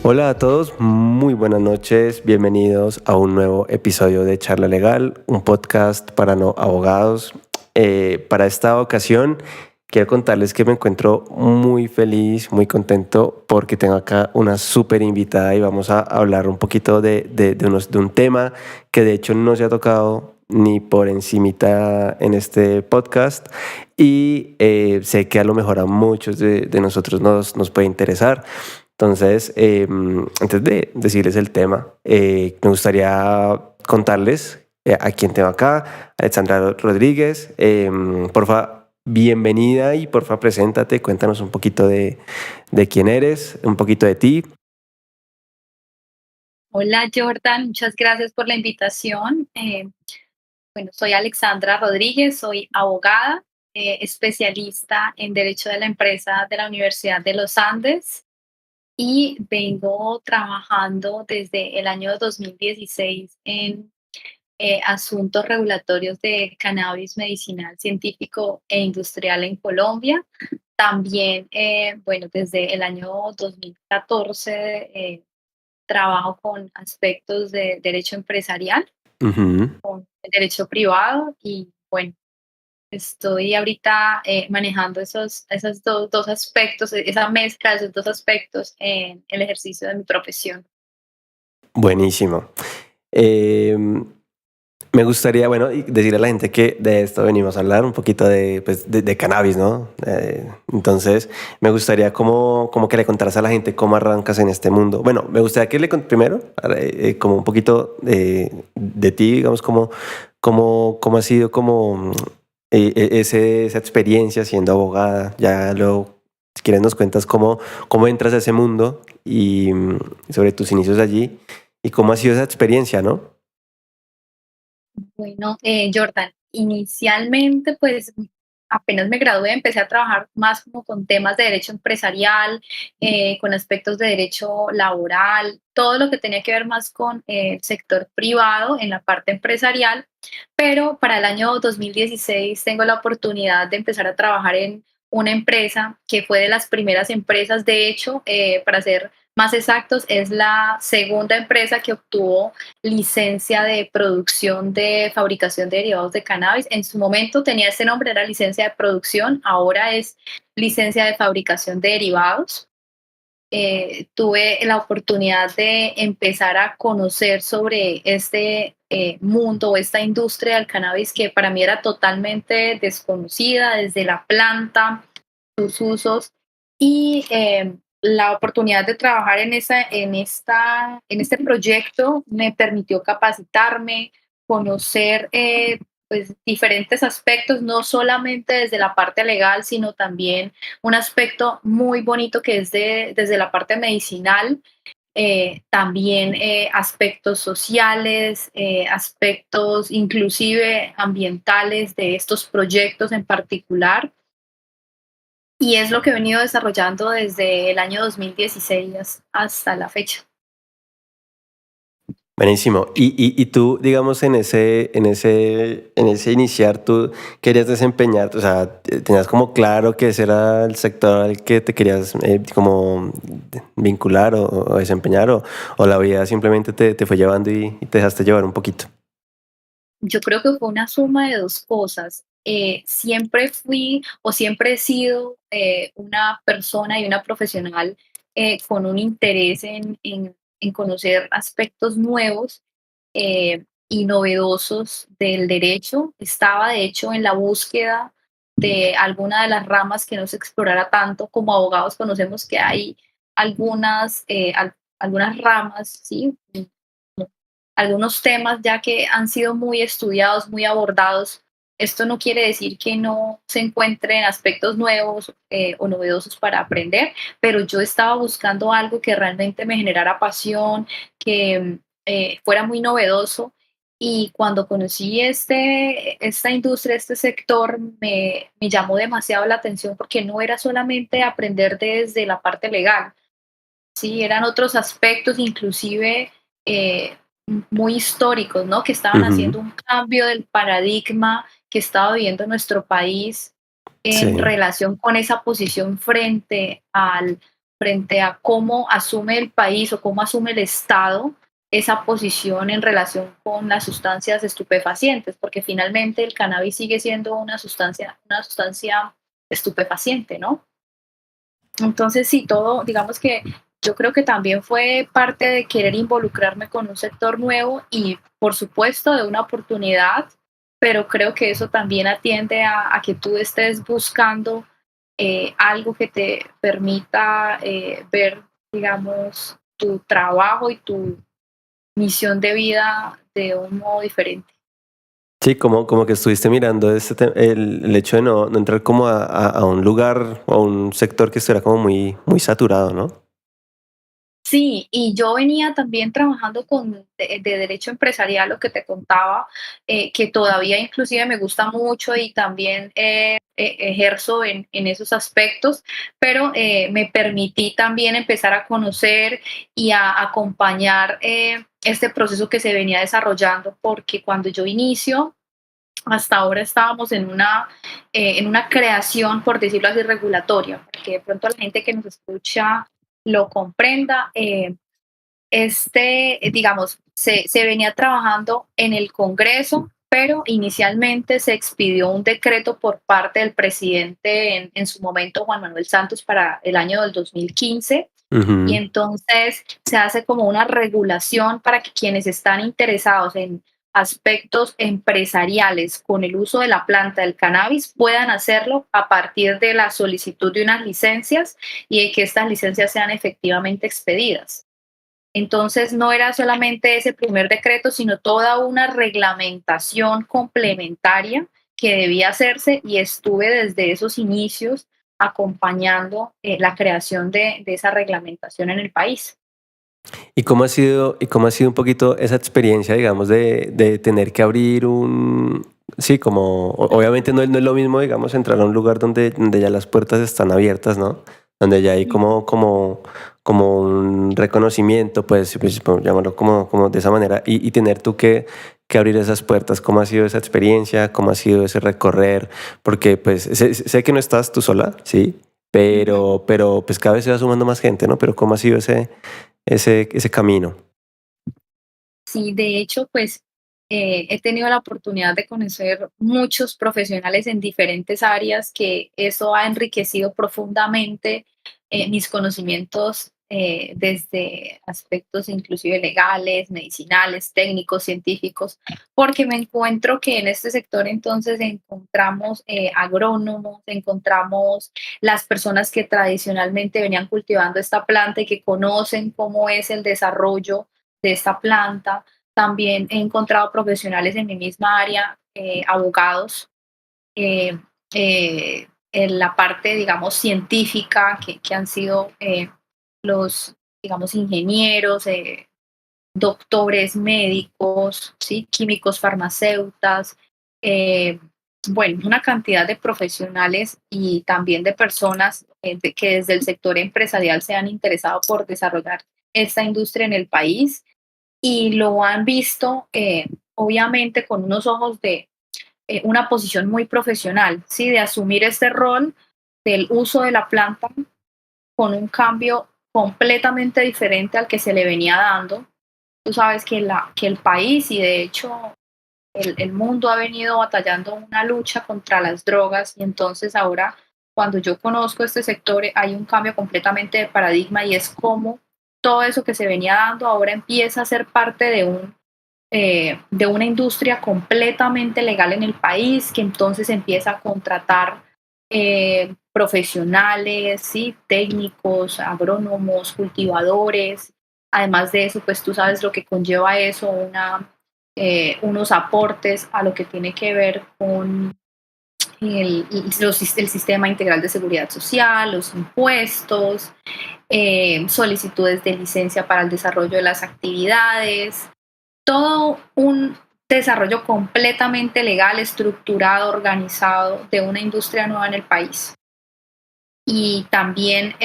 Hola a todos, muy buenas noches, bienvenidos a un nuevo episodio de Charla Legal, un podcast para no abogados. Para esta ocasión quiero contarles que me encuentro muy feliz, muy contento porque tengo acá una súper invitada y vamos a hablar un poquito de un tema que de hecho no se ha tocado ni por encimita en este podcast y sé que a lo mejor a muchos de nosotros nos puede interesar. Entonces, antes de decirles el tema, me gustaría contarles a quién tengo acá, Alexandra Rodríguez. Porfa, bienvenida y porfa, preséntate, cuéntanos un poquito de quién eres, un poquito de ti. Hola Jordan, muchas gracias por la invitación. Bueno, soy Alexandra Rodríguez, soy abogada, especialista en Derecho de la Empresa de la Universidad de los Andes y vengo trabajando desde el año 2016 en asuntos regulatorios de cannabis medicinal, científico e industrial en Colombia. También, bueno, desde el año 2014 trabajo con aspectos de derecho empresarial, Ujú. con el derecho privado y bueno, estoy ahorita manejando esos dos aspectos, esa mezcla de esos dos aspectos en el ejercicio de mi profesión. Buenísimo. Em, Me gustaría, bueno, y decirle a la gente que de esto venimos a hablar un poquito de cannabis, ¿no? Entonces, me gustaría como que le contaras a la gente cómo arrancas en este mundo. Bueno, me gustaría que primero, como un poquito de ti, digamos, cómo ha sido esa experiencia siendo abogada. Ya luego, si quieres, nos cuentas cómo entras a ese mundo y sobre tus inicios allí y cómo ha sido esa experiencia, ¿no? Bueno, Jordan, inicialmente pues apenas me gradué, empecé a trabajar más como con temas de derecho empresarial, con aspectos de derecho laboral, todo lo que tenía que ver más con el sector privado en la parte empresarial, pero para el año 2016 tengo la oportunidad de empezar a trabajar en una empresa que fue de las primeras empresas, de hecho, para ser más exactos, es la segunda empresa que obtuvo licencia de producción de fabricación de derivados de cannabis. En su momento tenía ese nombre, era licencia de producción, ahora es licencia de fabricación de derivados. Tuve la oportunidad de empezar a conocer sobre este mundo o esta industria del cannabis que para mí era totalmente desconocida, desde la planta, sus usos y la oportunidad de trabajar en este proyecto me permitió capacitarme, conocer pues, diferentes aspectos, no solamente desde la parte legal, sino también un aspecto muy bonito que es desde la parte medicinal, también aspectos sociales, aspectos inclusive ambientales de estos proyectos en particular. Y es lo que he venido desarrollando desde el año 2016 hasta la fecha. Buenísimo. Y tú, digamos, en ese iniciar, tú querías desempeñar, o sea, tenías como claro que ese era el sector al que te querías como vincular o desempeñar, o la vida simplemente te fue llevando y te dejaste llevar un poquito. Yo creo que fue una suma de dos cosas. Siempre fui o siempre he sido una persona y una profesional con un interés en conocer aspectos nuevos y novedosos del derecho. Estaba, de hecho, en la búsqueda de alguna de las ramas que no se explorara tanto. Como abogados conocemos que hay algunas ramas, ¿sí? Algunos temas ya que han sido muy estudiados, muy abordados. Esto no quiere decir que no se encuentren aspectos nuevos o novedosos para aprender, pero yo estaba buscando algo que realmente me generara pasión, que fuera muy novedoso. Y cuando conocí esta industria, este sector, me llamó demasiado la atención porque no era solamente aprender desde la parte legal, sí, eran otros aspectos, inclusive muy históricos, ¿no? Que estaban Ujú. haciendo un cambio del paradigma que estaba viviendo nuestro país Sí. en relación con esa posición frente al frente a cómo asume el país o cómo asume el Estado esa posición en relación con las sustancias estupefacientes, porque finalmente el cannabis sigue siendo una sustancia estupefaciente, ¿no? Entonces, sí, todo, digamos que yo creo que también fue parte de querer involucrarme con un sector nuevo y, por supuesto, de una oportunidad, pero creo que eso también atiende a que tú estés buscando algo que te permita ver, digamos, tu trabajo y tu misión de vida de un modo diferente. Sí, como que estuviste mirando el hecho de no entrar como a un lugar o a un sector que estuviera como muy saturado, ¿no? Sí, y yo venía también trabajando con de derecho empresarial, lo que te contaba, que todavía inclusive me gusta mucho y también ejerzo en esos aspectos, pero me permití también empezar a conocer y a acompañar este proceso que se venía desarrollando, porque cuando yo inicio, hasta ahora estábamos en una creación, por decirlo así, regulatoria, porque de pronto la gente que nos escucha lo comprenda. Digamos, se venía trabajando en el Congreso, pero inicialmente se expidió un decreto por parte del presidente en su momento, Juan Manuel Santos, para el año del 2015. Y Ujú. entonces se hace como una regulación para que quienes están interesados en aspectos empresariales con el uso de la planta del cannabis puedan hacerlo a partir de la solicitud de unas licencias y de que estas licencias sean efectivamente expedidas. Entonces no era solamente ese primer decreto, sino toda una reglamentación complementaria que debía hacerse y estuve desde esos inicios acompañando la creación de esa reglamentación en el país. ¿Y cómo ha sido un poquito esa experiencia, digamos, de tener que abrir sí, obviamente no es lo mismo, digamos, entrar a un lugar donde ya las puertas están abiertas, ¿no? Donde ya hay como un reconocimiento, pues llamarlo como de esa manera, y tener tú que abrir esas puertas. ¿Cómo ha sido esa experiencia? ¿Cómo ha sido ese recorrer? Porque pues sé que no estás tú sola, sí, Ujú. pero pues cada vez se va sumando más gente, ¿no? Pero ¿cómo ha sido ese camino? Sí, de hecho, pues he tenido la oportunidad de conocer muchos profesionales en diferentes áreas que eso ha enriquecido profundamente mis conocimientos desde aspectos inclusive legales, medicinales, técnicos, científicos, porque me encuentro que en este sector entonces encontramos agrónomos, encontramos las personas que tradicionalmente venían cultivando esta planta y que conocen cómo es el desarrollo de esta planta. También he encontrado profesionales en mi misma área, abogados, eh, en la parte, digamos, científica, que han sido los, digamos, ingenieros, doctores médicos, ¿sí? Químicos, farmacéutas, eh, bueno, una cantidad de profesionales y también de personas que desde el sector empresarial se han interesado por desarrollar esta industria en el país y lo han visto, obviamente, con unos ojos de una posición muy profesional, ¿sí? De asumir este rol del uso de la planta con un cambio completamente diferente al que se le venía dando. Tú sabes que el país y de hecho el mundo ha venido batallando una lucha contra las drogas y entonces ahora cuando yo conozco este sector hay un cambio completamente de paradigma y es como todo eso que se venía dando ahora empieza a ser parte de una industria completamente legal en el país, que entonces empieza a contratar profesionales, ¿sí? Técnicos, agrónomos, cultivadores. Además de eso, pues tú sabes lo que conlleva eso, unos aportes a lo que tiene que ver con el sistema integral de seguridad social, los impuestos, solicitudes de licencia para el desarrollo de las actividades, todo un desarrollo completamente legal, estructurado, organizado de una industria nueva en el país. Y también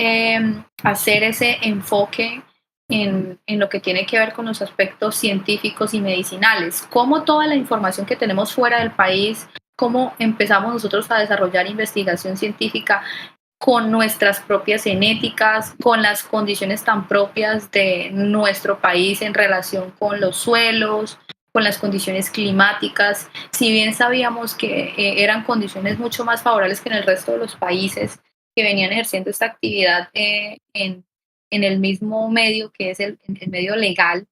hacer ese enfoque en lo que tiene que ver con los aspectos científicos y medicinales, cómo toda la información que tenemos fuera del país, cómo empezamos nosotros a desarrollar investigación científica con nuestras propias genéticas, con las condiciones tan propias de nuestro país en relación con los suelos, con las condiciones climáticas. Si bien sabíamos que eran condiciones mucho más favorables que en el resto de los países que venían ejerciendo esta actividad en el mismo medio que es el medio legal,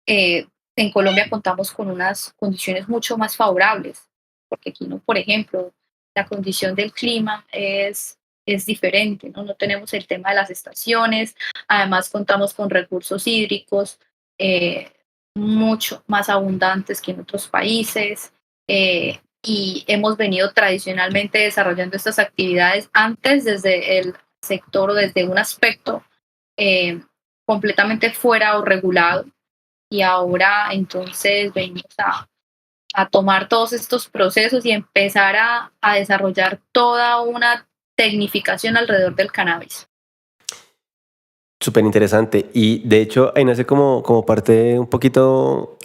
en Colombia contamos con unas condiciones mucho más favorables, porque aquí, no, por ejemplo, la condición del clima es diferente, ¿no? No tenemos el tema de las estaciones, además contamos con recursos hídricos eh, mucho más abundantes que en otros países, y hemos venido tradicionalmente desarrollando estas actividades antes desde el sector o desde un aspecto eh, completamente fuera o regulado, y ahora entonces venimos a tomar todos estos procesos y empezar a desarrollar toda una tecnificación alrededor del cannabis. Súper interesante. Y de hecho, ahí nace como parte un poquito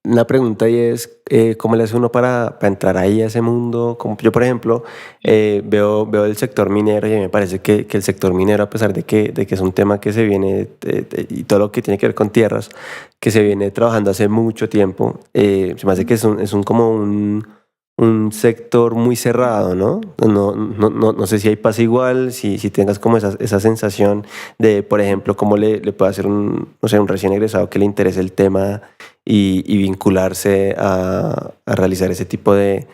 una pregunta y es, ¿cómo le hace uno para entrar ahí a ese mundo? Como yo, por ejemplo, veo el sector minero y me parece que el sector minero, a pesar de que es un tema que se viene, y todo lo que tiene que ver con tierras, que se viene trabajando hace mucho tiempo, se me hace que es como un sector muy cerrado, ¿no? No sé si hay pasa igual, si tengas como esa sensación de, por ejemplo, cómo le puede hacer no sé, un recién egresado que le interese el tema y vincularse a realizar ese tipo de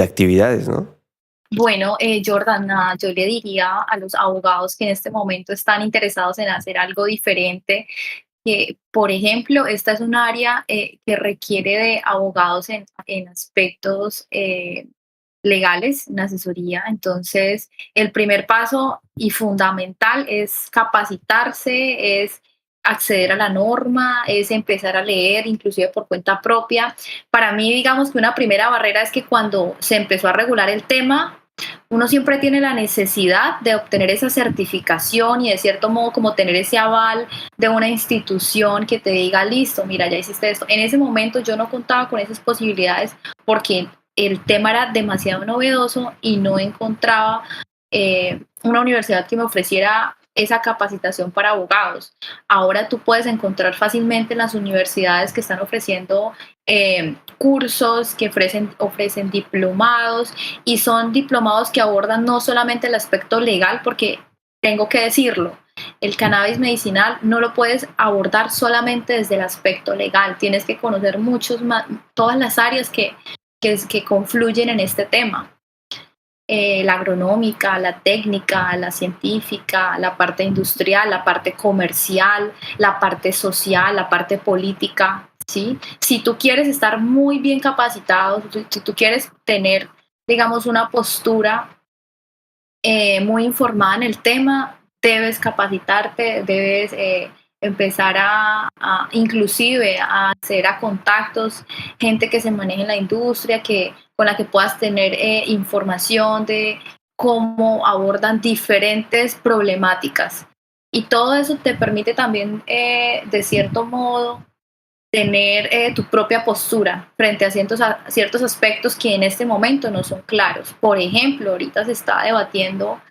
actividades, ¿no? Bueno, Jordan, nada, yo le diría a los abogados que en este momento están interesados en hacer algo diferente, que, por ejemplo, esta es un área que requiere de abogados en aspectos legales, en asesoría. Entonces, el primer paso y fundamental es capacitarse, es acceder a la norma, es empezar a leer, inclusive por cuenta propia. Para mí, digamos que una primera barrera es que cuando se empezó a regular el tema, uno siempre tiene la necesidad de obtener esa certificación y de cierto modo como tener ese aval de una institución que te diga, listo, mira, ya hiciste esto. En ese momento yo no contaba con esas posibilidades porque el tema era demasiado novedoso y no encontraba una universidad que me ofreciera esa capacitación para abogados. Ahora tú puedes encontrar fácilmente en las universidades que están ofreciendo cursos, que ofrecen diplomados, y son diplomados que abordan no solamente el aspecto legal, porque tengo que decirlo, el cannabis medicinal no lo puedes abordar solamente desde el aspecto legal, tienes que conocer todas las áreas que confluyen en este tema. La agronómica, la técnica, la científica, la parte industrial, la parte comercial, la parte social, la parte política, ¿sí? Si tú quieres estar muy bien capacitado, si tú quieres tener, digamos, una postura muy informada en el tema, debes capacitarte, debes empezar inclusive a hacer a contactos, gente que se maneje en la industria, con la que puedas tener información de cómo abordan diferentes problemáticas. Y todo eso te permite también, de cierto modo, tener tu propia postura frente a ciertos aspectos que en este momento no son claros. Por ejemplo, ahorita se está debatiendo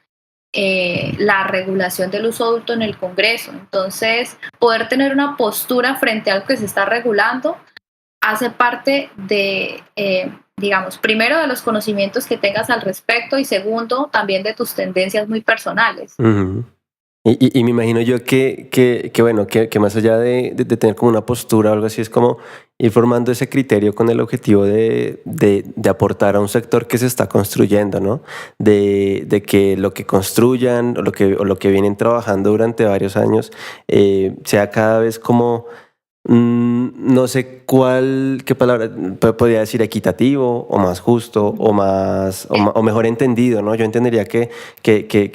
la regulación del uso adulto en el Congreso. Entonces, poder tener una postura frente a algo que se está regulando hace parte de, digamos, primero de los conocimientos que tengas al respecto y segundo, también de tus tendencias muy personales. Ujú. Y me imagino yo bueno, que más allá de tener como una postura o algo así, es como ir formando ese criterio con el objetivo de aportar a un sector que se está construyendo, ¿no? De que lo que construyan o lo que vienen trabajando durante varios años sea cada vez como no sé qué palabra podría decir, equitativo o más justo o mejor entendido, ¿no? Yo entendería que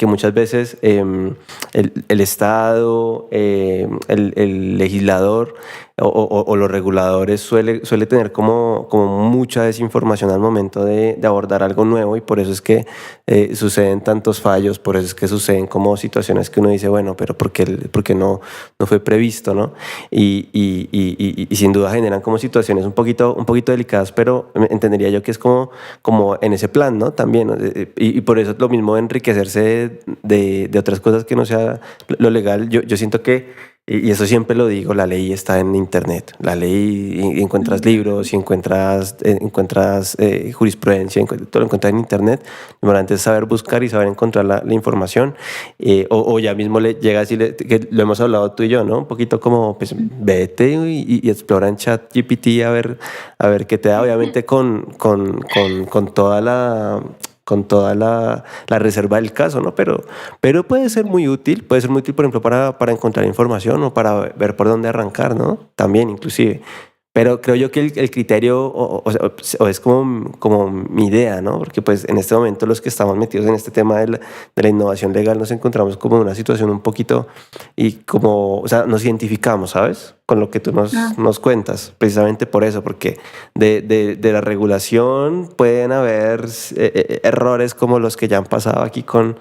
muchas veces el Estado, el legislador o los reguladores suele tener como mucha desinformación al momento de abordar algo nuevo, y por eso es que suceden tantos fallos, por eso es que suceden como situaciones que uno dice, bueno, pero ¿por qué no fue previsto, ¿no? Y sin duda generan como situaciones un poquito delicadas, pero entendería yo que es como en ese plan, ¿no? También, ¿no? Y por eso es lo mismo enriquecerse de otras cosas que no sea lo legal. Yo siento que, y eso siempre lo digo, la ley está en internet. La ley, y encuentras libros, y encuentras jurisprudencia, todo lo encuentras en internet. Lo importante es saber buscar y saber encontrar la información. O ya mismo le llegas que lo hemos hablado tú y yo, ¿no? Un poquito como, pues, vete y explora en ChatGPT a ver qué te da, obviamente con toda la reserva del caso, ¿no? Pero puede ser muy útil, por ejemplo, para encontrar información o para ver por dónde arrancar, ¿no? También, inclusive. Pero creo yo que el criterio, o es como mi idea, ¿no? Porque pues en este momento los que estamos metidos en este tema de la innovación legal nos encontramos como en una situación un poquito, y como, o sea, nos identificamos, ¿sabes? Con lo que tú nos, Ah, nos cuentas, precisamente por eso, porque de la regulación pueden haber errores como los que ya han pasado aquí con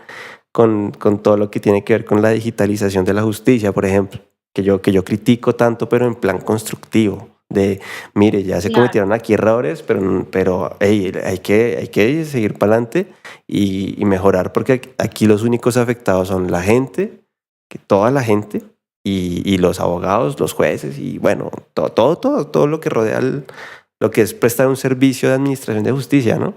todo lo que tiene que ver con la digitalización de la justicia, por ejemplo, que yo critico tanto, pero en plan constructivo. Mire, ya se claro. cometieron aquí errores, pero hey, hay que seguir para adelante y mejorar, porque aquí los únicos afectados son la gente, que toda la gente, y los abogados, los jueces, y bueno, todo lo que rodea lo que es prestar un servicio de administración de justicia, ¿no?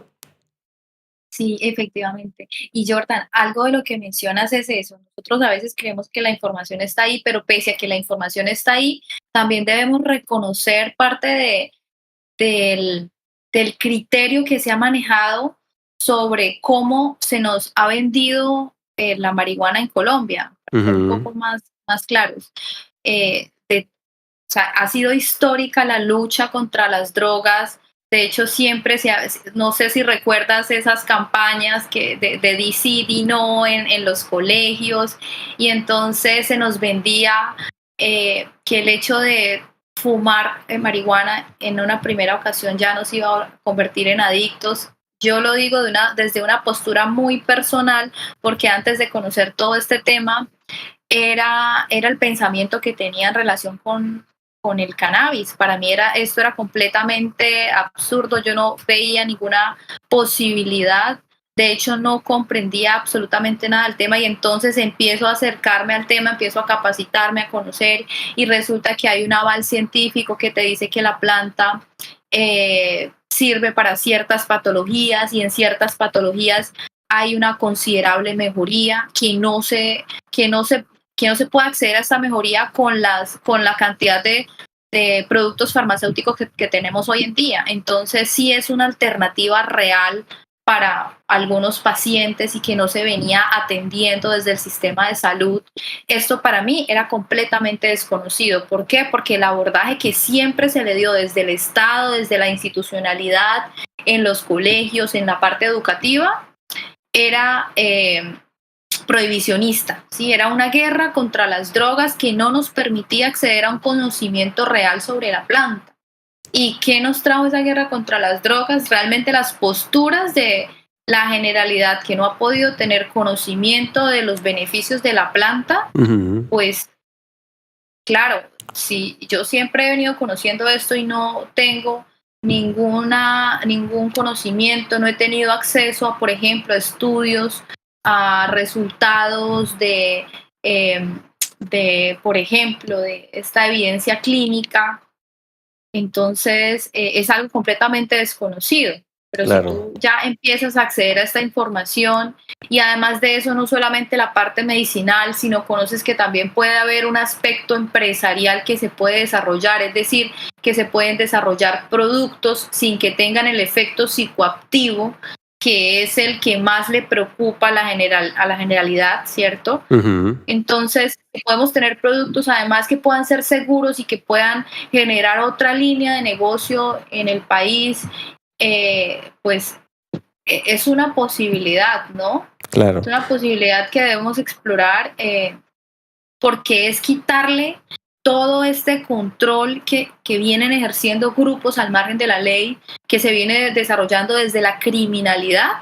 Sí, efectivamente. Y Jordan, algo de lo que mencionas es eso. Nosotros a veces creemos que la información está ahí, pero pese a que la información está ahí, también debemos reconocer parte del, del criterio que se ha manejado sobre cómo se nos ha vendido la marihuana en Colombia, para ser un Ujú. poco más claros. O sea, ha sido histórica la lucha contra las drogas. De hecho, siempre no sé si recuerdas esas campañas de DC, no en los colegios, y entonces se nos vendía que el hecho de fumar marihuana en una primera ocasión ya nos iba a convertir en adictos. Yo lo digo desde una postura muy personal, porque antes de conocer todo este tema, era el pensamiento que tenía en relación con el cannabis. Para mí esto era completamente absurdo, yo no veía ninguna posibilidad, de hecho no comprendía absolutamente nada del tema, y entonces empiezo a acercarme al tema, empiezo a capacitarme, a conocer, y resulta que hay un aval científico que te dice que la planta sirve para ciertas patologías, y en ciertas patologías hay una considerable mejoría que no se puede acceder a esta mejoría con la cantidad de productos farmacéuticos que tenemos hoy en día. Entonces sí es una alternativa real para algunos pacientes y que no se venía atendiendo desde el sistema de salud. Esto para mí era completamente desconocido. ¿Por qué? Porque el abordaje que siempre se le dio desde el Estado, desde la institucionalidad, en los colegios, en la parte educativa, era prohibicionista, ¿sí? Era una guerra contra las drogas que no nos permitía acceder a un conocimiento real sobre la planta. ¿Y qué nos trajo esa guerra contra las drogas? Realmente las posturas de la generalidad que no ha podido tener conocimiento de los beneficios de la planta, Ujú. pues claro, si yo siempre he venido conociendo esto y no tengo ningún conocimiento, no he tenido acceso a, por ejemplo, estudios, a resultados eh, por ejemplo, de esta evidencia clínica, entonces es algo completamente desconocido. Pero si Claro. tú ya empiezas a acceder a esta información, y además de eso, no solamente la parte medicinal, sino conoces que también puede haber un aspecto empresarial que se puede desarrollar, es decir, que se pueden desarrollar productos sin que tengan el efecto psicoactivo, que es el que más le preocupa a la generalidad, ¿cierto? Ujú. Entonces, podemos tener productos además que puedan ser seguros y que puedan generar otra línea de negocio en el país, pues es una posibilidad, ¿no? Es Claro. una posibilidad que debemos explorar, porque es quitarle todo este control que vienen ejerciendo grupos al margen de la ley, que se viene desarrollando desde la criminalidad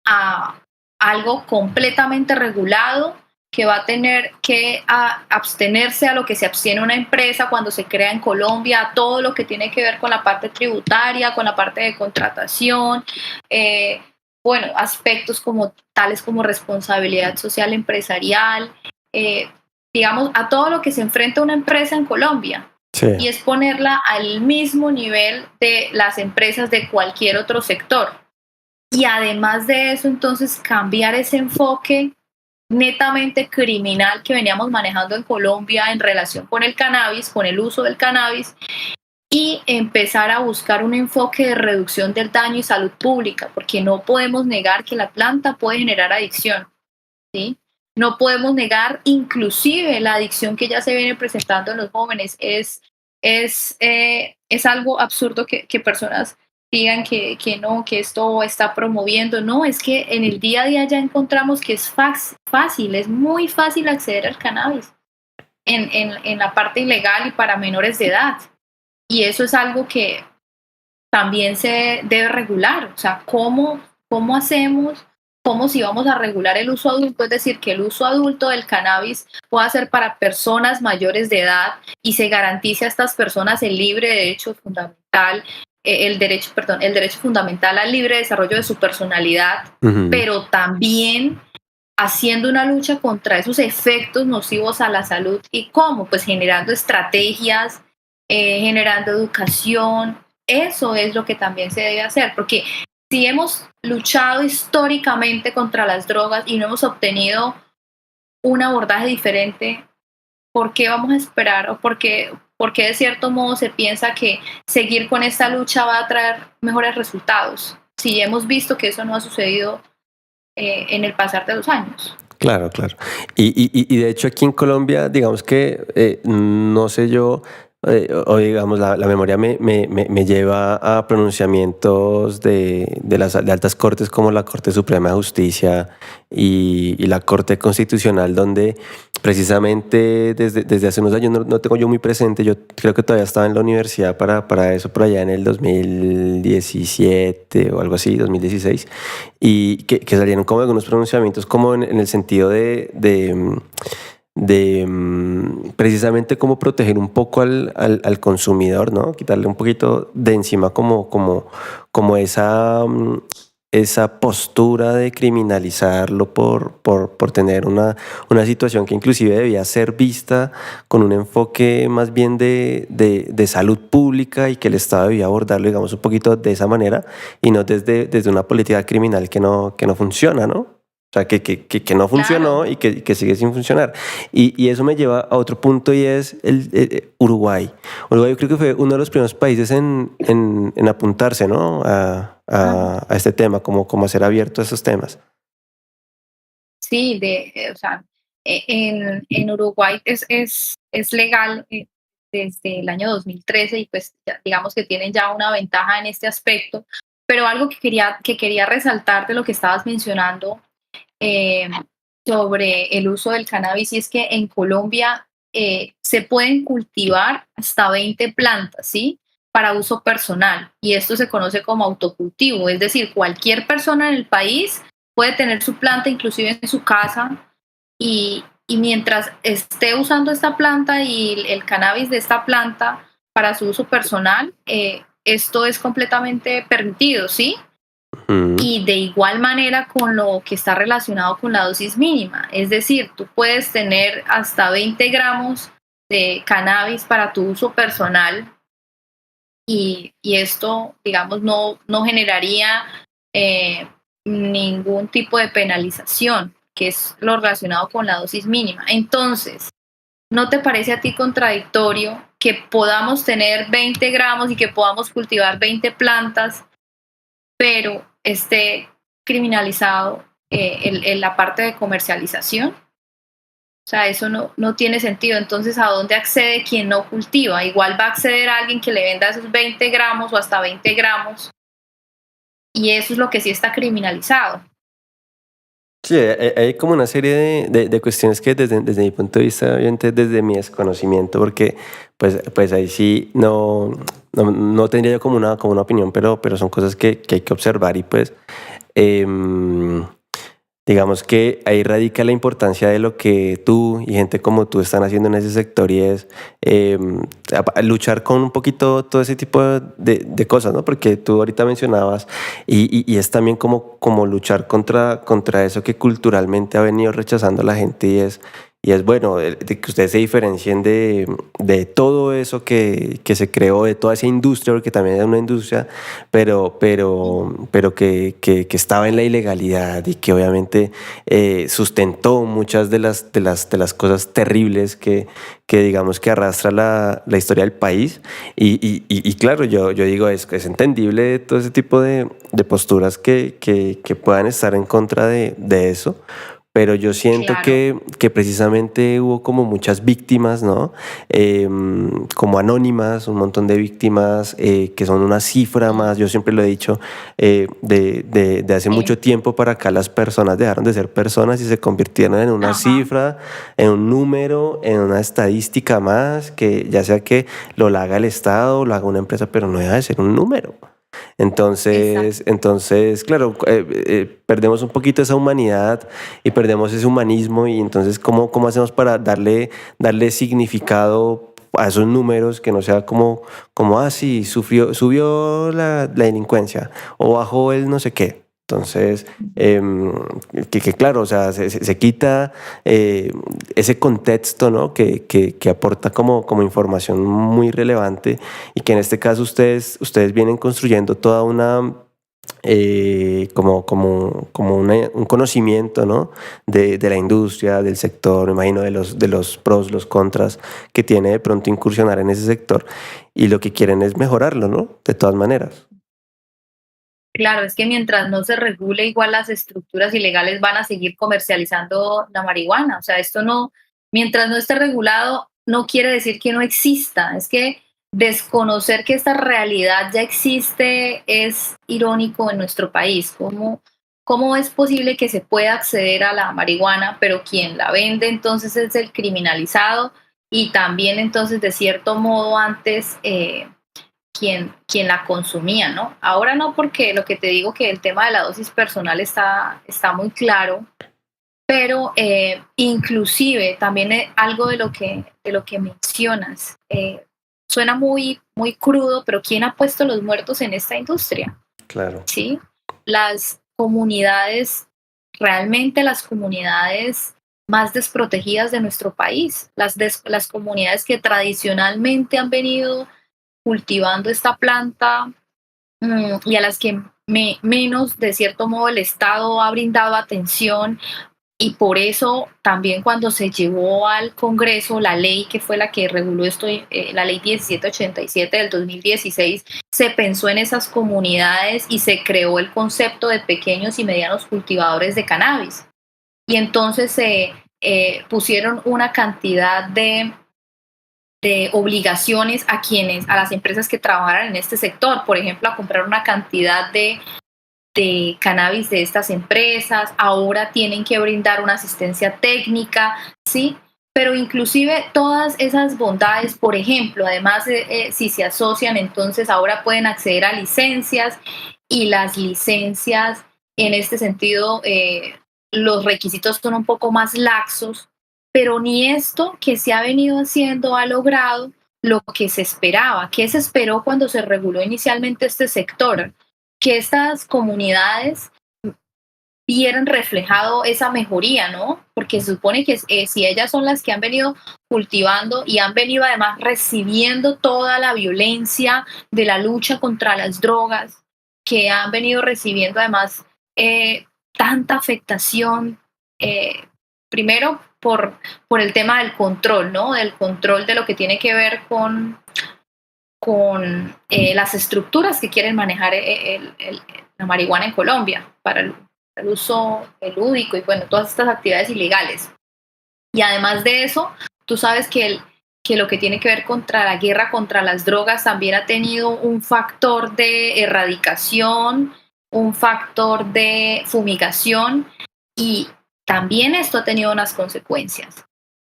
a algo completamente regulado, que va a tener que abstenerse a lo que se abstiene una empresa cuando se crea en Colombia, a todo lo que tiene que ver con la parte tributaria, con la parte de contratación, eh, bueno, aspectos como tales como responsabilidad social empresarial, eh, digamos, a todo lo que se enfrenta una empresa en Colombia. Sí, Y es ponerla al mismo nivel de las empresas de cualquier otro sector. Y además de eso, entonces, cambiar ese enfoque netamente criminal que veníamos manejando en Colombia en relación con el cannabis, con el uso del cannabis, y empezar a buscar un enfoque de reducción del daño y salud pública, porque no podemos negar que la planta puede generar adicción, ¿sí? No podemos negar inclusive la adicción que ya se viene presentando en los jóvenes. Es algo absurdo que personas digan que no, que esto está promoviendo. No, es que en el día a día ya encontramos que es fácil, es muy fácil acceder al cannabis en la parte ilegal y para menores de edad. Y eso es algo que también se debe regular. O sea, ¿cómo hacemos? ¿Cómo si vamos a regular el uso adulto? Es decir, que el uso adulto del cannabis pueda ser para personas mayores de edad y se garantice a estas personas el libre derecho fundamental, el derecho fundamental al libre desarrollo de su personalidad, ujú, pero también haciendo una lucha contra esos efectos nocivos a la salud. ¿Y cómo? Pues generando estrategias, generando educación. Eso es lo que también se debe hacer, porque si hemos luchado históricamente contra las drogas y no hemos obtenido un abordaje diferente, ¿por qué vamos a esperar? ¿O por qué de cierto modo se piensa que seguir con esta lucha va a traer mejores resultados? Si hemos visto que eso no ha sucedido en el pasar de los años. claro, claro. Y de hecho aquí en Colombia, digamos que, no sé yo, o digamos, la memoria me lleva a pronunciamientos de altas cortes como la Corte Suprema de Justicia y la Corte Constitucional, donde precisamente desde hace unos años, no tengo yo muy presente, yo creo que todavía estaba en la universidad para eso, por allá en el 2017 o algo así, 2016, y que salieron como algunos pronunciamientos como en el sentido de precisamente cómo proteger un poco al consumidor, ¿no? Quitarle un poquito de encima como esa postura de criminalizarlo por tener una situación que inclusive debía ser vista con un enfoque más bien de salud pública, y que el Estado debía abordarlo, digamos, un poquito de esa manera y no desde una política criminal que no funciona, ¿no? O sea, que no funcionó Claro. y que sigue sin funcionar. Y eso me lleva a otro punto, y es Uruguay. Uruguay yo creo que fue uno de los primeros países en apuntarse, ¿no? A este tema, como a ser abierto a esos temas. Sí, o sea, en Uruguay es legal desde el año 2013 y pues digamos que tienen ya una ventaja en este aspecto, pero algo que quería resaltar de lo que estabas mencionando eh, sobre el uso del cannabis y es que en Colombia se pueden cultivar hasta 20 plantas, ¿sí? Para uso personal y esto se conoce como autocultivo, es decir, cualquier persona en el país puede tener su planta inclusive en su casa y mientras esté usando esta planta y el cannabis de esta planta para su uso personal, esto es completamente permitido, ¿sí? Ujú. Y de igual manera con lo que está relacionado con la dosis mínima. Es decir, tú puedes tener hasta 20 gramos de cannabis para tu uso personal y esto, digamos, no generaría eh, ningún tipo de penalización, que es lo relacionado con la dosis mínima. Entonces, ¿no te parece a ti contradictorio que podamos tener 20 gramos y que podamos cultivar 20 plantas, pero esté criminalizado la parte de comercialización? O sea, eso no tiene sentido. Entonces, ¿a dónde accede quien no cultiva? Igual va a acceder a alguien que le venda esos 20 gramos o hasta 20 gramos y eso es lo que sí está criminalizado. Sí, hay como una serie de cuestiones que desde mi punto de vista, obviamente desde mi desconocimiento, porque pues ahí sí no tendría yo como una opinión, pero son cosas que hay que observar y pues em, digamos que ahí radica la importancia de lo que tú y gente como tú están haciendo en ese sector y es eh, luchar con un poquito todo ese tipo de cosas, ¿no? Porque tú ahorita mencionabas y es también como luchar contra eso que culturalmente ha venido rechazando la gente y es bueno, de que ustedes se diferencien de todo eso que se creó, de toda esa industria, porque también es una industria pero que estaba en la ilegalidad y que obviamente sustentó muchas de las cosas terribles que digamos que arrastra la historia del país. Y claro, yo digo, es entendible todo ese tipo de posturas que puedan estar en contra de eso. Pero yo siento Claro, que precisamente hubo como muchas víctimas, ¿no? Como anónimas, un montón de víctimas que son una cifra mm, más, yo siempre lo he dicho, de hace sí, mucho tiempo para acá las personas dejaron de ser personas y se convirtieron en una ajá, cifra, en un número, en una estadística más, que ya sea que lo haga el Estado, lo haga una empresa, pero no deja de ser un número. exacto. Entonces, claro, perdemos un poquito esa humanidad y perdemos ese humanismo y entonces, ¿cómo hacemos para darle significado a esos números que no sea como sí, subió la delincuencia o bajó el no sé qué? Entonces, que claro, o sea, se quita eh, ese contexto, ¿no? Que aporta como información muy relevante y que en este caso ustedes vienen construyendo toda una un conocimiento, ¿no? De la industria, del sector, me imagino de los pros, los contras que tiene de pronto incursionar en ese sector y lo que quieren es mejorarlo, ¿no? De todas maneras. Claro, es que mientras no se regule, igual las estructuras ilegales van a seguir comercializando la marihuana. O sea, esto no, mientras no esté regulado, no quiere decir que no exista. Es que desconocer que esta realidad ya existe es irónico en nuestro país. ¿Cómo es posible que se pueda acceder a la marihuana, pero quien la vende entonces es el criminalizado y también entonces de cierto modo antes quien la consumía, ¿no? Ahora no, porque lo que te digo que el tema de la dosis personal está muy claro, pero inclusive también algo de lo que mencionas, suena muy crudo, pero ¿quién ha puesto los muertos en esta industria? Claro. ¿Sí? Las comunidades, realmente las comunidades más desprotegidas de nuestro país, las comunidades que tradicionalmente han venido cultivando esta planta, y a las que menos, de cierto modo, el Estado ha brindado atención. Y por eso también cuando se llevó al Congreso la ley que fue la que reguló esto, la ley 1787 del 2016, se pensó en esas comunidades y se creó el concepto de pequeños y medianos cultivadores de cannabis. Y entonces se pusieron una cantidad de obligaciones a las empresas que trabajaran en este sector, por ejemplo, a comprar una cantidad de cannabis de estas empresas, ahora tienen que brindar una asistencia técnica, ¿sí? Pero inclusive todas esas bondades, por ejemplo, además si se asocian, entonces ahora pueden acceder a licencias y las licencias en este sentido, los requisitos son un poco más laxos, pero ni esto que se ha venido haciendo ha logrado lo que se esperaba. ¿Qué se esperó cuando se reguló inicialmente este sector? Que estas comunidades vieran reflejado esa mejoría, ¿no? Porque se supone que si ellas son las que han venido cultivando y han venido además recibiendo toda la violencia de la lucha contra las drogas, que han venido recibiendo además tanta afectación, primero por el tema del control, ¿no? Del control de lo que tiene que ver con las estructuras que quieren manejar la marihuana en Colombia para el uso lúdico y bueno, todas estas actividades ilegales. Y además de eso, tú sabes que lo que tiene que ver contra la guerra contra las drogas también ha tenido un factor de erradicación, un factor de fumigación Y también esto ha tenido unas consecuencias.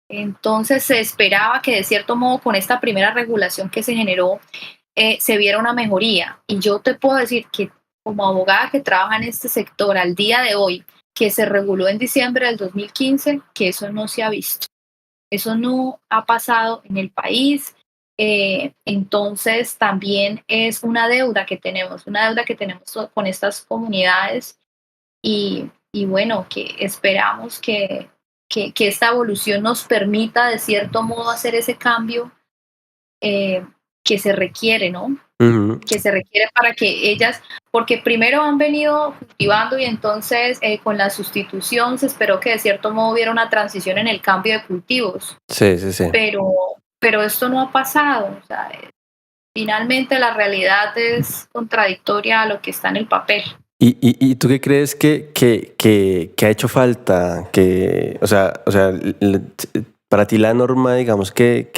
Entonces se esperaba que de cierto modo con esta primera regulación que se generó se viera una mejoría. Y yo te puedo decir que como abogada que trabaja en este sector al día de hoy, que se reguló en diciembre del 2015, que eso no se ha visto. Eso no ha pasado en el país. Entonces también es una deuda que tenemos con estas comunidades y bueno, que esperamos que esta evolución nos permita de cierto modo hacer ese cambio eh, que se requiere, ¿no? Ujú. Que se requiere para que ellas, porque primero han venido cultivando y entonces con la sustitución se esperó que de cierto modo hubiera una transición en el cambio de cultivos, Sí, sí, sí. pero, pero esto no ha pasado. O sea, finalmente la realidad es contradictoria a lo que está en el papel. ¿Y tú qué crees que ha hecho falta? Para ti la norma, digamos, que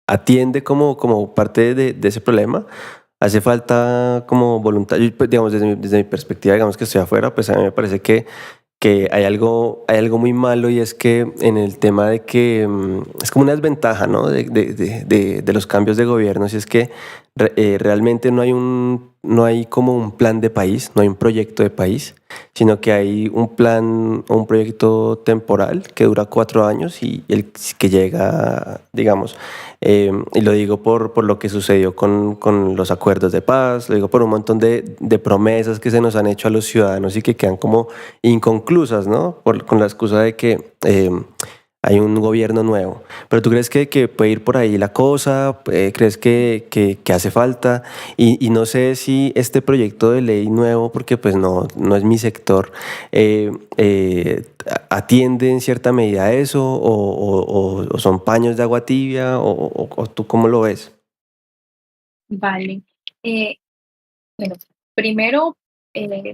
atiende como parte de ese problema. Hace falta como voluntad, pues, digamos, desde mi perspectiva, digamos que estoy afuera, pues a mí me parece que hay algo muy malo y es que en el tema de que es como una desventaja, ¿no? De los cambios de gobierno, si es que realmente no hay como un plan de país, no hay un proyecto de país, sino que hay un plan o un proyecto temporal que dura 4 años y el que llega, digamos, y lo digo por lo que sucedió con los acuerdos de paz, lo digo por un montón de promesas que se nos han hecho a los ciudadanos y que quedan como inconclusas, ¿no? Con la excusa de que hay un gobierno nuevo. Pero ¿tú crees que puede ir por ahí la cosa? ¿Crees que hace falta? Y no sé si este proyecto de ley nuevo, porque pues no es mi sector, atiende en cierta medida a eso o son paños de agua tibia o tú cómo lo ves. Vale. Eh, bueno, primero,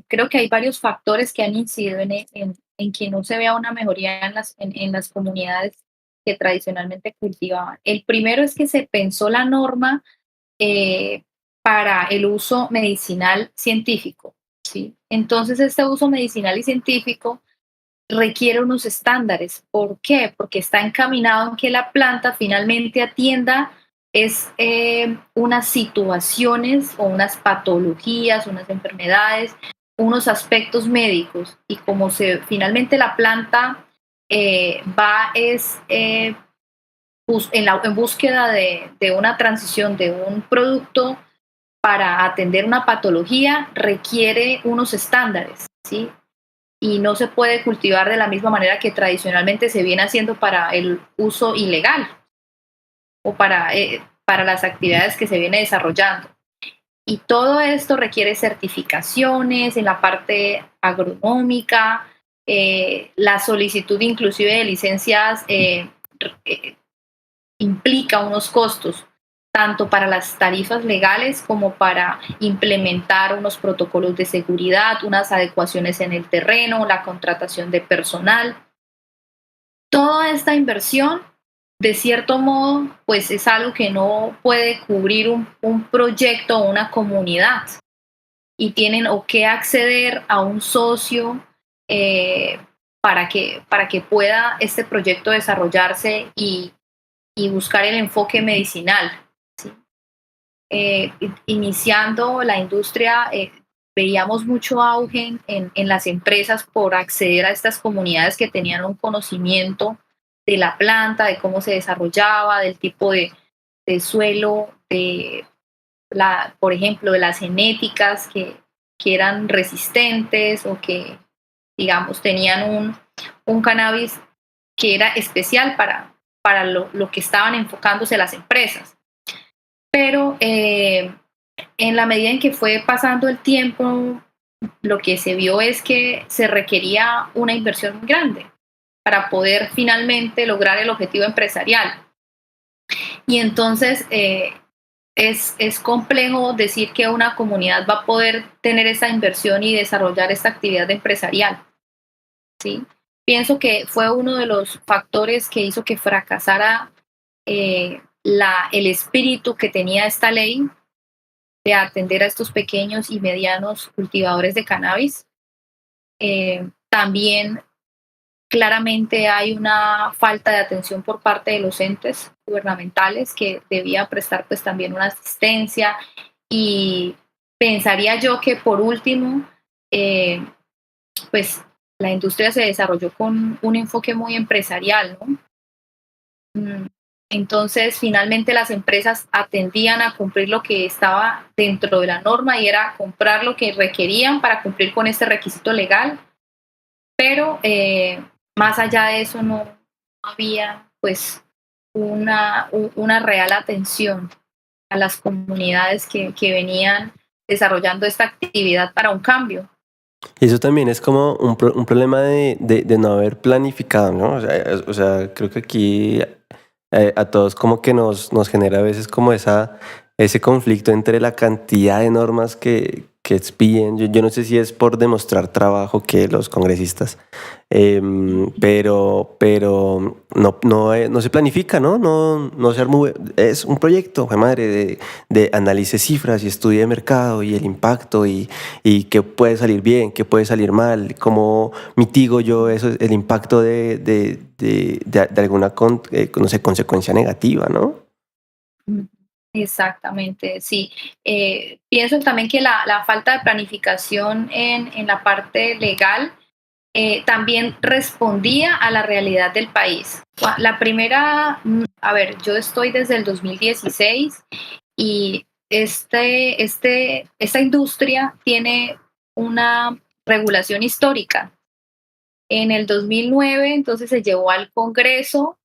creo que hay varios factores que han incidido en que no se vea una mejoría en las comunidades que tradicionalmente cultivaban. El primero es que se pensó la norma eh, para el uso medicinal científico, ¿sí? Entonces, este uso medicinal y científico requiere unos estándares. ¿Por qué? Porque está encaminado en que la planta finalmente atienda unas situaciones o unas patologías, unas enfermedades, unos aspectos médicos. Y como finalmente la planta va en búsqueda de una transición de un producto para atender una patología, requiere unos estándares, ¿sí? Y no se puede cultivar de la misma manera que tradicionalmente se viene haciendo para el uso ilegal o para las actividades que se viene desarrollando. Y todo esto requiere certificaciones en la parte agronómica, la solicitud inclusive de licencias eh, implica unos costos, tanto para las tarifas legales como para implementar unos protocolos de seguridad, unas adecuaciones en el terreno, la contratación de personal. Toda esta inversión, de cierto modo, pues es algo que no puede cubrir un proyecto o una comunidad y tienen o que acceder a un socio eh, para que pueda este proyecto desarrollarse y buscar el enfoque medicinal. ¿Sí? Iniciando la industria, veíamos mucho auge en las empresas por acceder a estas comunidades que tenían un conocimiento de la planta, de cómo se desarrollaba, del tipo de suelo, por ejemplo, de las genéticas que eran resistentes o que, digamos, tenían un cannabis que era especial para lo que estaban enfocándose las empresas. Pero en la medida en que fue pasando el tiempo, lo que se vio es que se requería una inversión muy grande para poder finalmente lograr el objetivo empresarial. Y entonces es complejo decir que una comunidad va a poder tener esa inversión y desarrollar esta actividad empresarial, ¿sí? Pienso que fue uno de los factores que hizo que fracasara el espíritu que tenía esta ley de atender a estos pequeños y medianos cultivadores de cannabis. También claramente hay una falta de atención por parte de los entes gubernamentales que debían prestar pues también una asistencia y pensaría yo que por último, eh, pues la industria se desarrolló con un enfoque muy empresarial, ¿no? Mm, Entonces, finalmente las empresas atendían a cumplir lo que estaba dentro de la norma y era comprar lo que requerían para cumplir con este requisito legal, pero más allá de eso no había pues una real atención a las comunidades que venían desarrollando esta actividad para un cambio. Y eso también es como un problema de no haber planificado, ¿no? O sea, creo que aquí a todos como que nos genera a veces como ese conflicto entre la cantidad de normas que expiden. Yo no sé si es por demostrar trabajo que los congresistas, pero no se planifica, ¿no? No se arma, es un proyecto, jue madre, de análisis de cifras y estudio de mercado y el impacto y qué puede salir bien, qué puede salir mal, cómo mitigo yo eso, el impacto de alguna no sé, consecuencia negativa, ¿no? Mm, Exactamente, sí. Pienso también que la falta de planificación en la parte legal también respondía a la realidad del país. La primera, a ver, yo estoy desde el 2016 y esta industria tiene una regulación histórica. En el 2009, entonces se llevó al Congreso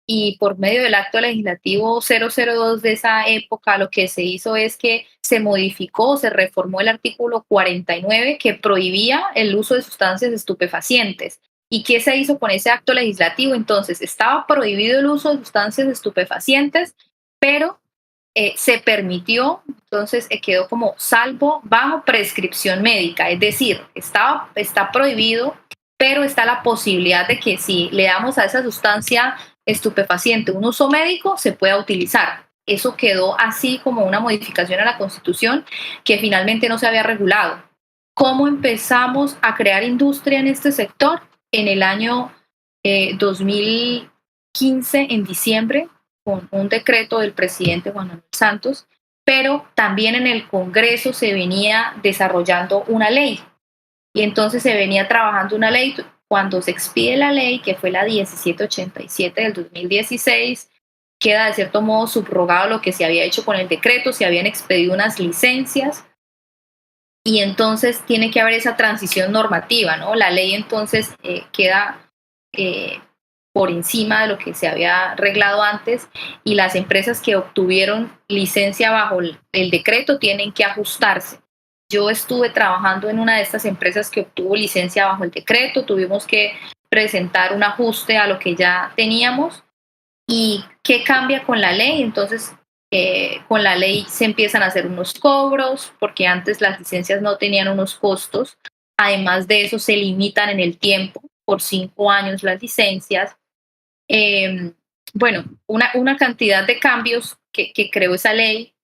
y por medio del acto legislativo 002 de esa época, lo que se hizo es que se modificó, se reformó el artículo 49 que prohibía el uso de sustancias estupefacientes. ¿Y qué se hizo con ese acto legislativo? Entonces, estaba prohibido el uso de sustancias estupefacientes, pero se permitió, entonces quedó como salvo bajo prescripción médica, es decir, está prohibido, pero está la posibilidad de que si le damos a esa sustancia estupefaciente un uso médico, se pueda utilizar. Eso quedó así como una modificación a la Constitución que finalmente no se había regulado. ¿Cómo empezamos a crear industria en este sector? En el año 2015, en diciembre, con un decreto del presidente Juan Manuel Santos, pero también en el Congreso se venía desarrollando una ley y entonces se venía trabajando una ley. Cuando se expide la ley, que fue la 1787 del 2016, queda de cierto modo subrogado lo que se había hecho con el decreto, se habían expedido unas licencias y entonces tiene que haber esa transición normativa, ¿no? La ley entonces queda eh, por encima de lo que se había arreglado antes y las empresas que obtuvieron licencia bajo el decreto tienen que ajustarse. Yo estuve trabajando en una de estas empresas que obtuvo licencia bajo el decreto, tuvimos que presentar un ajuste a lo que ya teníamos. ¿Y qué cambia con la ley? Entonces, con la ley se empiezan a hacer unos cobros, porque antes las licencias no tenían unos costos. Además de eso, se limitan en el tiempo, por 5 años las licencias. Eh, bueno, una cantidad de cambios que creó esa ley.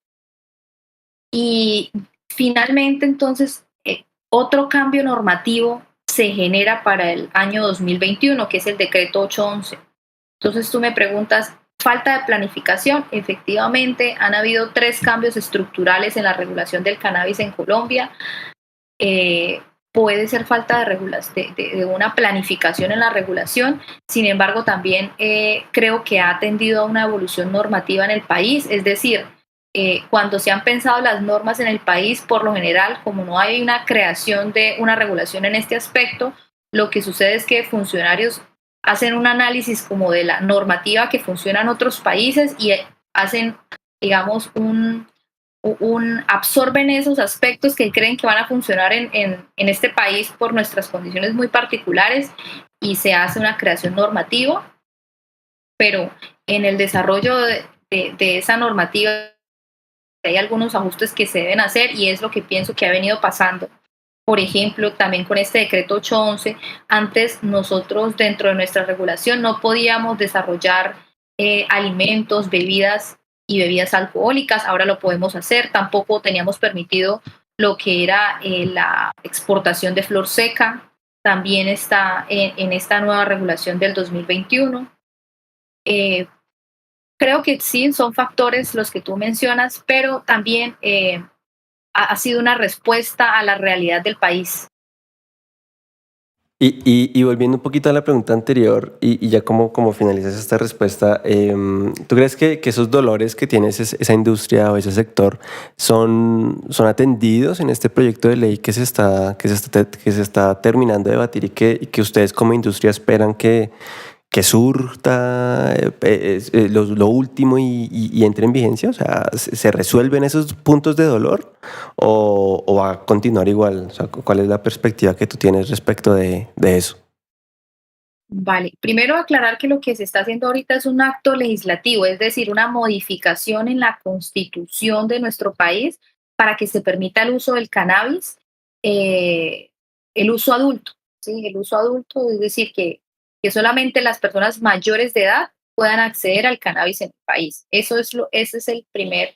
Y finalmente, entonces, otro cambio normativo se genera para el año 2021, que es el decreto 811. Entonces tú me preguntas, falta de planificación. Efectivamente, han habido 3 cambios estructurales en la regulación del cannabis en Colombia. Puede ser falta de una planificación en la regulación. Sin embargo, también creo que ha tendido a una evolución normativa en el país. Es decir, cuando se han pensado las normas en el país, por lo general, como no hay una creación de una regulación en este aspecto, lo que sucede es que funcionarios hacen un análisis como de la normativa que funciona en otros países y hacen, digamos, absorben esos aspectos que creen que van a funcionar en este país por nuestras condiciones muy particulares y se hace una creación normativa, pero en el desarrollo de esa normativa hay algunos ajustes que se deben hacer y es lo que pienso que ha venido pasando. Por ejemplo, también con este decreto 811, antes nosotros dentro de nuestra regulación no podíamos desarrollar alimentos, bebidas y bebidas alcohólicas, ahora lo podemos hacer. Tampoco teníamos permitido lo que era la exportación de flor seca. también está en esta nueva regulación del 2021. Eh, Creo que sí, son factores los que tú mencionas, pero también ha sido una respuesta a la realidad del país. Y volviendo un poquito a la pregunta anterior y ya como finalizas esta respuesta, ¿tú crees que esos dolores que tiene esa industria o ese sector son atendidos en este proyecto de ley que se está terminando de debatir y que ustedes como industria esperan que surta lo último y entre en vigencia? O sea, ¿se resuelven esos puntos de dolor o va a continuar igual? O sea, ¿cuál es la perspectiva que tú tienes respecto de eso? Vale, primero aclarar que lo que se está haciendo ahorita es un acto legislativo, es decir, una modificación en la constitución de nuestro país para que se permita el uso del cannabis, eh, el uso adulto, ¿sí? El uso adulto, es decir, que solamente las personas mayores de edad puedan acceder al cannabis en el país. Ese es el primer,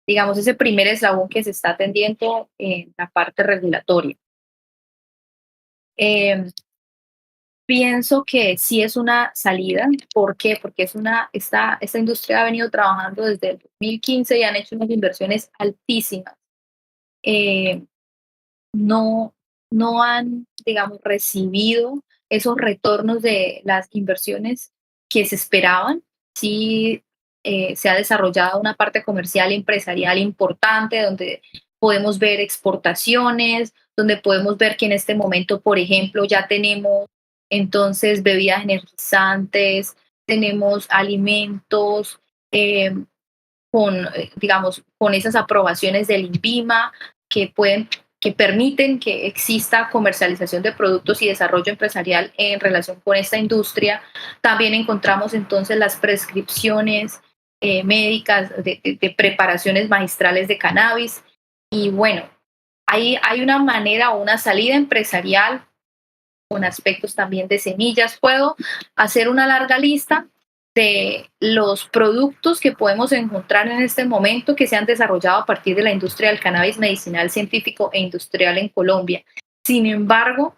digamos, ese primer eslabón que se está atendiendo en la parte regulatoria. Em, Pienso que sí es una salida. ¿Por qué? Porque esta industria ha venido trabajando desde el 2015 y han hecho unas inversiones altísimas. Eh, no, no han, digamos, recibido esos retornos de las inversiones que se esperaban. Sí, se ha desarrollado una parte comercial y empresarial importante donde podemos ver exportaciones, donde podemos ver que en este momento, por ejemplo, ya tenemos entonces bebidas energizantes, tenemos alimentos eh, digamos, con esas aprobaciones del INVIMA que pueden que permiten que exista comercialización de productos y desarrollo empresarial en relación con esta industria. También encontramos entonces las prescripciones médicas de preparaciones magistrales de cannabis. Y bueno, hay una manera o una salida empresarial con aspectos también de semillas. Puedo hacer una larga lista de los productos que podemos encontrar en este momento que se han desarrollado a partir de la industria del cannabis medicinal, científico e industrial en Colombia. Sin embargo,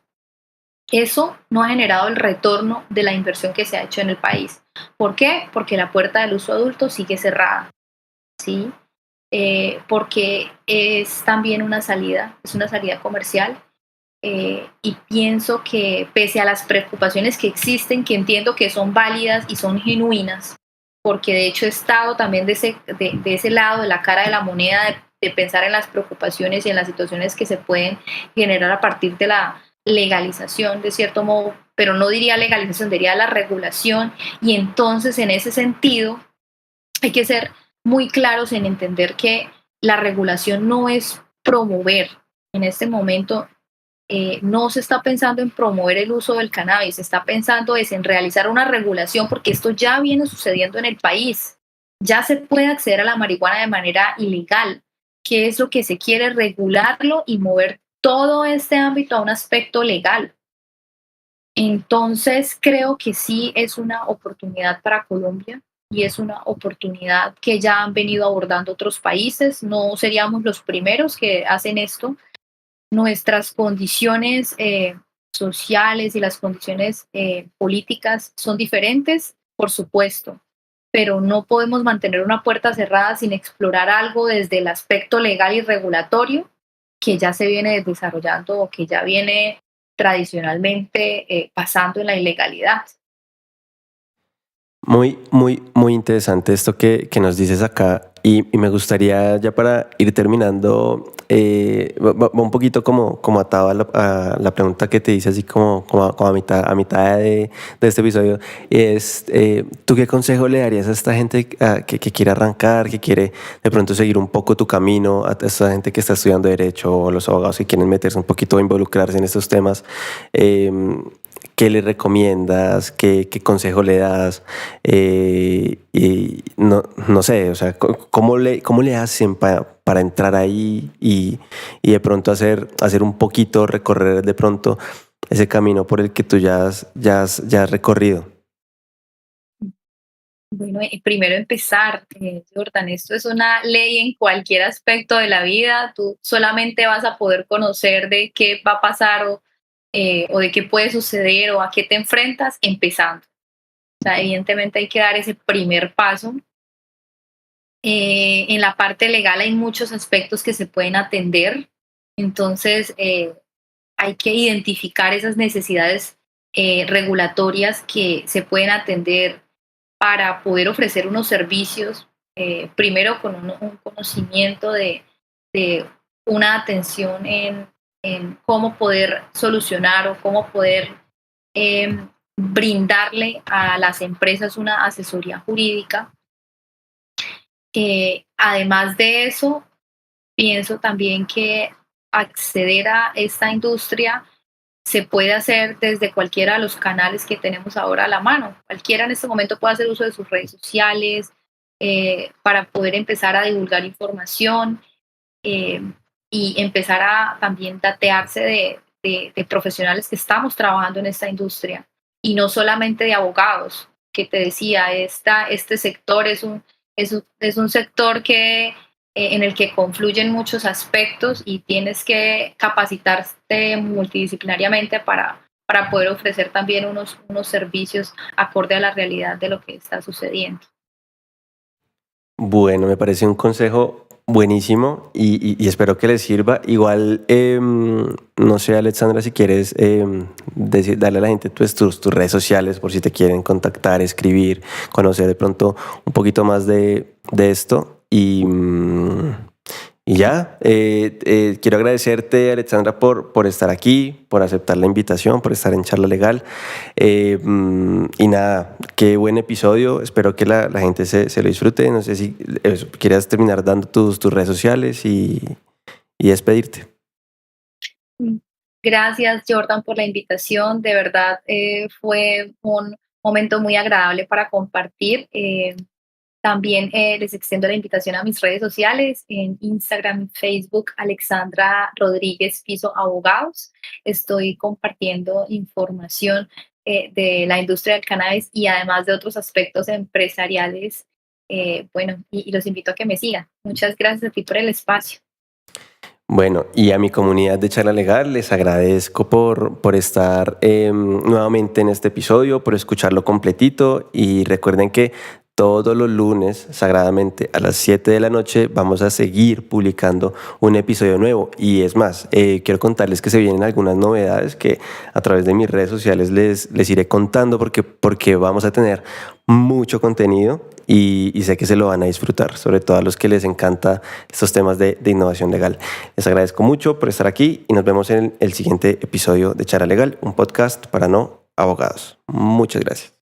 eso no ha generado el retorno de la inversión que se ha hecho en el país. ¿Por qué? Porque la puerta del uso adulto sigue cerrada, ¿sí? Porque es también una salida, es una salida comercial y pienso que pese a las preocupaciones que existen, que entiendo que son válidas y son genuinas, porque de hecho he estado también de ese lado, de la cara de la moneda, de pensar en las preocupaciones y en las situaciones que se pueden generar a partir de la legalización, de cierto modo, pero no diría legalización, diría la regulación, y entonces en ese sentido hay que ser muy claros en entender que la regulación no es promover. En este momento no se está pensando en promover el uso del cannabis, se está pensando es en realizar una regulación porque esto ya viene sucediendo en el país. Ya se puede acceder a la marihuana de manera ilegal. ¿Qué es lo que se quiere? Regularlo y mover todo este ámbito a un aspecto legal. Entonces, creo que sí es una oportunidad para Colombia y es una oportunidad que ya han venido abordando otros países. No seríamos los primeros que hacen esto. Nuestras condiciones sociales y las condiciones políticas son diferentes, por supuesto, pero no podemos mantener una puerta cerrada sin explorar algo desde el aspecto legal y regulatorio que ya se viene desarrollando o que ya viene tradicionalmente pasando en la ilegalidad. Muy interesante esto que nos dices acá y me gustaría ya para ir terminando, va un poquito como atado a a la pregunta que te hice así como a mitad de este episodio, es ¿tú qué consejo le darías a esta gente que quiere arrancar, que quiere de pronto seguir un poco tu camino, a esta gente que está estudiando derecho o los abogados que quieren meterse un poquito, involucrarse en estos temas? ¿Qué le recomiendas? ¿Qué consejo le das? Y no sé, o sea, cómo le hacen para entrar ahí y de pronto hacer un poquito, recorrer de pronto ese camino por el que tú ya has recorrido? Bueno, primero empezar, Jordan, esto es una ley en cualquier aspecto de la vida. Tú solamente vas a poder conocer de qué va a pasar o de qué puede suceder o a qué te enfrentas empezando. O sea, evidentemente hay que dar ese primer paso. En la parte legal hay muchos aspectos que se pueden atender, entonces hay que identificar esas necesidades regulatorias que se pueden atender para poder ofrecer unos servicios, primero con un conocimiento de una atención en cómo poder solucionar o cómo poder brindarle a las empresas una asesoría jurídica. Además de eso, pienso también que acceder a esta industria se puede hacer desde cualquiera de los canales que tenemos ahora a la mano. Cualquiera en este momento puede hacer uso de sus redes sociales para poder empezar a divulgar información eh, y empezar a también datearse de profesionales que estamos trabajando en esta industria y no solamente de abogados, que te decía, este sector es un sector en el que confluyen muchos aspectos y tienes que capacitarte multidisciplinariamente para poder ofrecer también unos servicios acorde a la realidad de lo que está sucediendo. Bueno, me parece un consejo buenísimo y espero que les sirva. Igual, no sé, Alexandra, si quieres darle a la gente tus redes sociales por si te quieren contactar, escribir, conocer de pronto un poquito más de esto. Y ya, quiero agradecerte, Alexandra, por estar aquí, por aceptar la invitación, por estar en Charla Legal. Y nada, qué buen episodio. Espero que la gente se lo disfrute. No sé si quieras terminar dando tus redes sociales y despedirte. Gracias, Jordan, por la invitación. De verdad, fue un momento muy agradable para compartir. También les extiendo la invitación a mis redes sociales, en Instagram y Facebook, Alexandra Rodríguez Piso Abogados. Estoy compartiendo información de la industria del cannabis y además de otros aspectos empresariales. Bueno, y los invito a que me sigan. Muchas gracias a ti por el espacio. Bueno, y a mi comunidad de Charla Legal les agradezco por estar nuevamente en este episodio, por escucharlo completito y recuerden que todos los lunes, sagradamente, a las 7 de la noche, vamos a seguir publicando un episodio nuevo. Y es más, quiero contarles que se vienen algunas novedades que a través de mis redes sociales les iré contando porque vamos a tener mucho contenido y sé que se lo van a disfrutar, sobre todo a los que les encanta estos temas de innovación legal. Les agradezco mucho por estar aquí y nos vemos en el siguiente episodio de Charla Legal, un podcast para no abogados. Muchas gracias.